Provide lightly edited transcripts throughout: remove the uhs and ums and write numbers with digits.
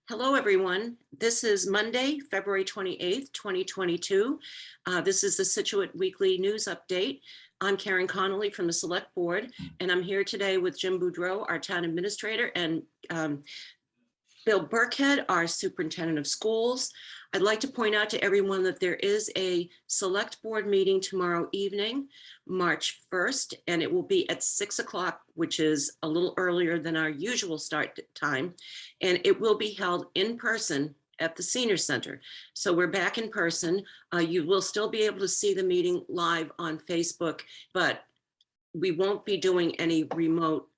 Hello, everyone. This is Monday, February 28th, 2022. This is the Scituate Weekly News Update. I'm Karen Connolly from the Select Board, and I'm here today with Jim Boudreau, our Town Administrator, and Bill Burkhead, our Superintendent of Schools. I'd like to point out to everyone that there is a Select Board meeting tomorrow evening, March 1st, and it will be at 6 o'clock, which is a little earlier than our usual start time. And it will be held in person at the Senior Center. So we're back in person. You will still be able to see the meeting live on Facebook, but we won't be doing any remote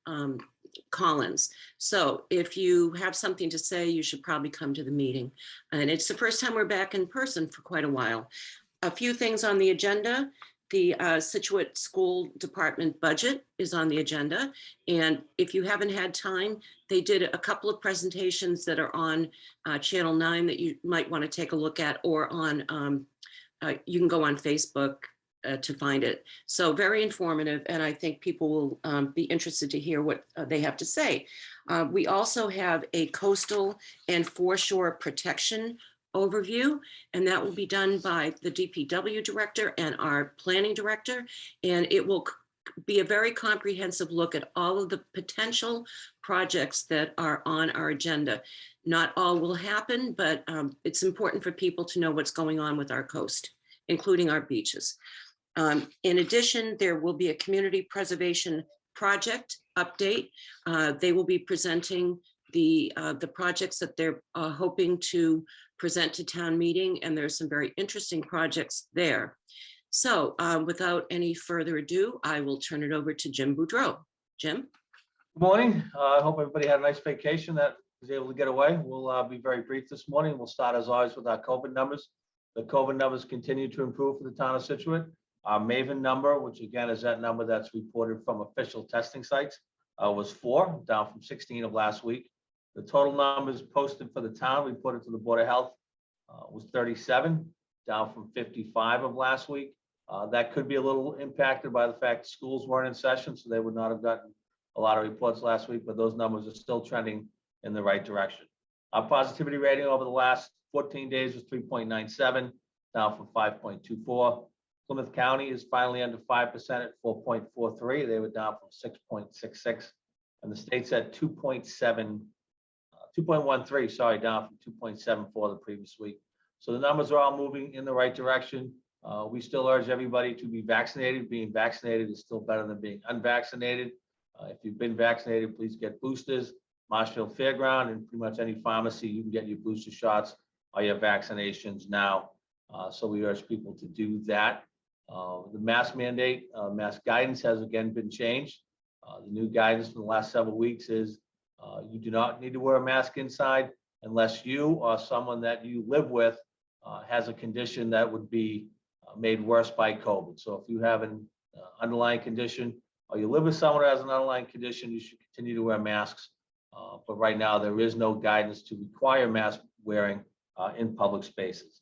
call-ins. So if you have something to say, you should probably come to the meeting. And it's the first time we're back in person for quite a while. A few things on the agenda. The Scituate School Department budget is on the agenda. And if you haven't had time, they did a couple of presentations that are on Channel 9 that you might want to take a look at, or on, you can go on Facebook to find it. So very informative, and I think people will be interested to hear what they have to say. We also have a coastal and foreshore protection overview, and that will be done by the DPW director and our planning director, and it will be a very comprehensive look at all of the potential projects that are on our agenda. Not all will happen, but it's important for people to know what's going on with our coast, including our beaches. In addition, there will be a community preservation project update. They will be presenting the projects that they're hoping to present to town meeting, and there's some very interesting projects there. So without any further ado, I will turn it over to Jim Boudreau. Jim? Good morning. I hope everybody had a nice vacation that was able to get away. We'll be very brief this morning. We'll start as always with our COVID numbers. The COVID numbers continue to improve for the town of Scituate. Our Maven number, which again is that number that's reported from official testing sites, was 4, down from 16 of last week. The total numbers posted for the town, reported to the Board of Health, was 37, down from 55 of last week. That could be a little impacted by the fact schools weren't in session, so they would not have gotten a lot of reports last week, but those numbers are still trending in the right direction. Our positivity rating over the last 14 days was 3.97, down from 5.24. Plymouth County is finally under 5% at 4.43. They were down from 6.66, and the state's at 2.13. Sorry, down from 2.74 the previous week. So the numbers are all moving in the right direction. We still urge everybody to be vaccinated. Being vaccinated is still better than being unvaccinated. If you've been vaccinated, please get boosters. Marshfield Fairground and pretty much any pharmacy, you can get your booster shots or your vaccinations now. So we urge people to do that. The mask mandate, mask guidance has again been changed. The new guidance from the last several weeks is you do not need to wear a mask inside unless you or someone that you live with has a condition that would be made worse by COVID. So if you have an underlying condition or you live with someone who has an underlying condition, you should continue to wear masks. But right now there is no guidance to require mask wearing in public spaces.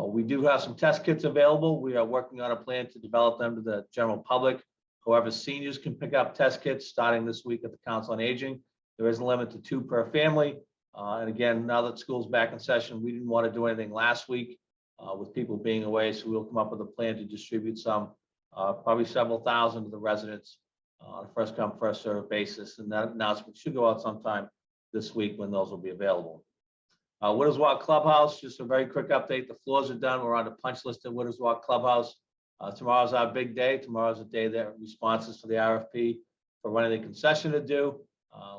We do have some test kits available. We are working on a plan to develop them to the general public. However, seniors can pick up test kits starting this week at the Council on Aging. There is a limit to 2 per family. And again, now that school's back in session, we didn't want to do anything last week with people being away. So we'll come up with a plan to distribute some, probably several thousand to the residents on a first come, first served basis. And that announcement should go out sometime this week when those will be available. Witters Walk Clubhouse, just a very quick update. The floors are done. We're on the punch list at Witters Walk Clubhouse. Tomorrow's our big day. Tomorrow's the day that responses for the RFP for running the concession to do.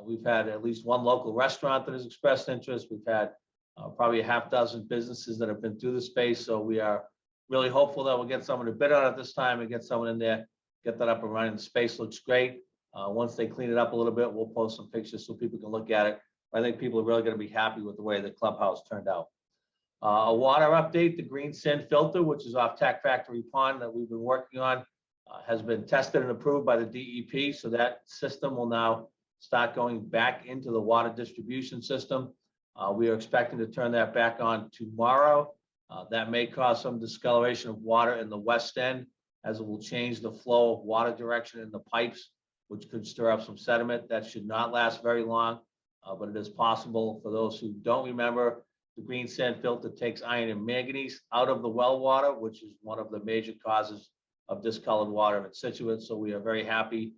We've had at least one local restaurant that has expressed interest. We've had probably a half dozen businesses that have been through the space. So we are really hopeful that we'll get someone to bid on it this time and get someone in there, get that up and running. The space looks great. Once they clean it up a little bit, we'll post some pictures so people can look at it. I think people are really going to be happy with the way the clubhouse turned out. A water update, the green sand filter, which is off Tack Factory Pond that we've been working on, has been tested and approved by the DEP. So that system will now start going back into the water distribution system. We are expecting to turn that back on tomorrow. That may cause some discoloration of water in the west end, as it will change the flow of water direction in the pipes, which could stir up some sediment. That should not last very long. but it is possible. For those who don't remember, the green sand filter takes iron and manganese out of the well water, which is one of the major causes of discolored water at Scituate. So we are very happy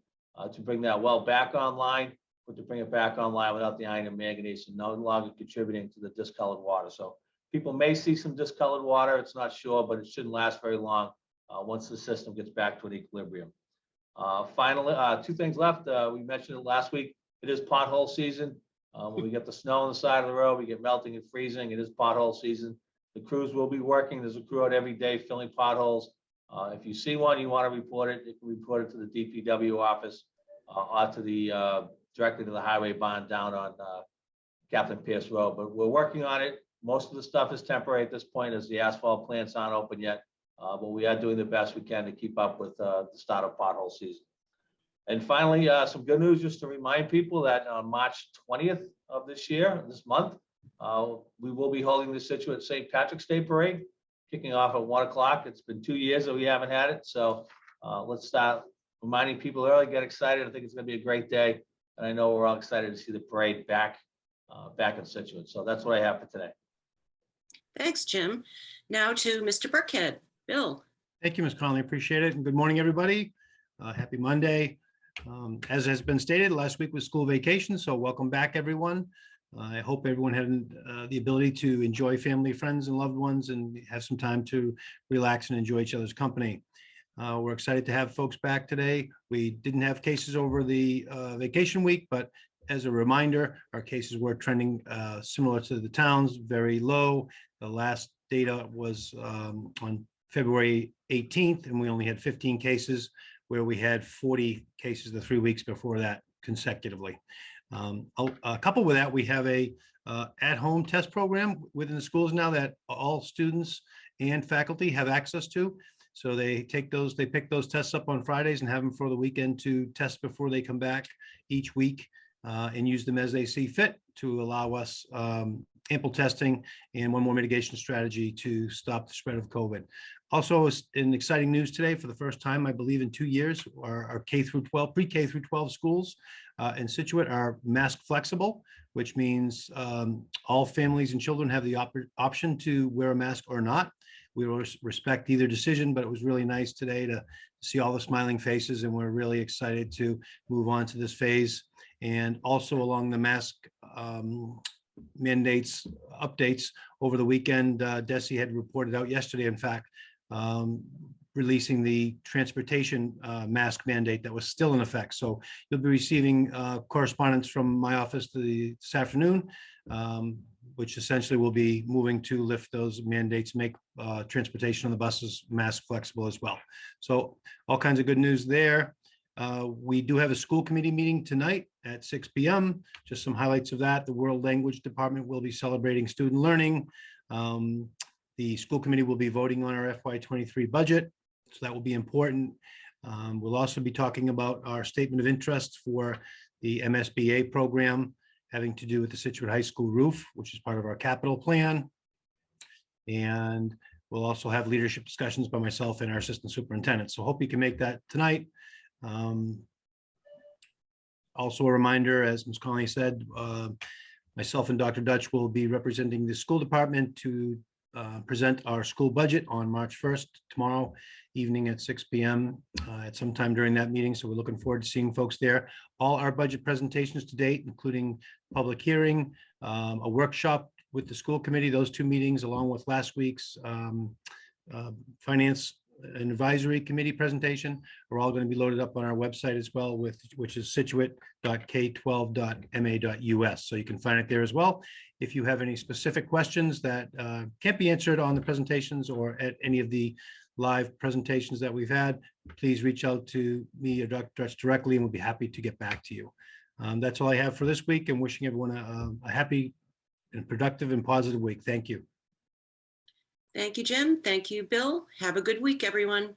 to bring that well back online, but to bring it back online without the iron and manganese and no longer contributing to the discolored water. So people may see some discolored water. It's not sure, but it shouldn't last very long once the system gets back to an equilibrium. Finally, two things left. We mentioned it last week. It is pothole season. When we get the snow on the side of the road, we get melting and freezing. It is pothole season. The crews will be working. There's a crew out every day filling potholes. If you see one, you want to report it. You can report it to the DPW office or to the directly to the highway bond down on Captain Pierce Road. But we're working on it. Most of the stuff is temporary at this point as the asphalt plants aren't open yet. But we are doing the best we can to keep up with the start of pothole season. And finally, some good news just to remind people that on March 20th of this month, we will be holding the Scituate St. Patrick's Day Parade, kicking off at 1 o'clock. It's been 2 years that we haven't had it. So let's start reminding people early, get excited. I think it's going to be a great day. And I know we're all excited to see the parade back in Scituate. So that's what I have for today. Thanks, Jim. Now to Mr. Burkhead. Bill. Thank you, Ms. Conley. Appreciate it. And good morning, everybody. Happy Monday. As has been stated, last week was school vacation, so welcome back, everyone. I hope everyone had the ability to enjoy family, friends, and loved ones and have some time to relax and enjoy each other's company. We're excited to have folks back today. We didn't have cases over the vacation week, but as a reminder, our cases were trending similar to the towns, very low. The last data was on February 18th, and we only had 15 cases, where we had 40 cases the 3 weeks before that consecutively. Coupled with that, we have a at-home test program within the schools now that all students and faculty have access to. So they pick those tests up on Fridays and have them for the weekend to test before they come back each week and use them as they see fit to allow us ample testing and one more mitigation strategy to stop the spread of COVID. Also, in exciting news today, for the first time, I believe in 2 years, our K through 12, pre-K through 12 schools in Scituate are mask flexible, which means all families and children have the option to wear a mask or not. We will respect either decision, but it was really nice today to see all the smiling faces, and we're really excited to move on to this phase. And also along the mask mandates updates over the weekend, Desi had reported out yesterday, in fact, releasing the transportation mask mandate that was still in effect. So you'll be receiving correspondence from my office this afternoon, which essentially will be moving to lift those mandates, make transportation on the buses mask flexible as well. So all kinds of good news there. We do have a school committee meeting tonight at 6 p.m. Just some highlights of that. The World Language Department will be celebrating student learning. The school committee will be voting on our FY23 budget, so that will be important. We'll also be talking about our statement of interest for the MSBA program having to do with the Scituate High School roof, which is part of our capital plan. And we'll also have leadership discussions by myself and our assistant superintendent. So hope you can make that tonight. Also a reminder, as Ms. Conley said, myself and Dr. Dutch will be representing the school department to present our school budget on March 1st, tomorrow evening at 6 p.m. At some time during that meeting. So we're looking forward to seeing folks there. All our budget presentations to date, including public hearing, a workshop with the school committee, those two meetings, along with last week's finance and advisory committee presentation, are all going to be loaded up on our website as well, which is scituate.k12.ma.us. So you can find it there as well. If you have any specific questions that can't be answered on the presentations or at any of the live presentations that we've had, please reach out to me or Dr. Dutch directly, and we'll be happy to get back to you. That's all I have for this week, and wishing everyone a happy and productive and positive week. Thank you. Thank you, Jim. Thank you, Bill. Have a good week, everyone.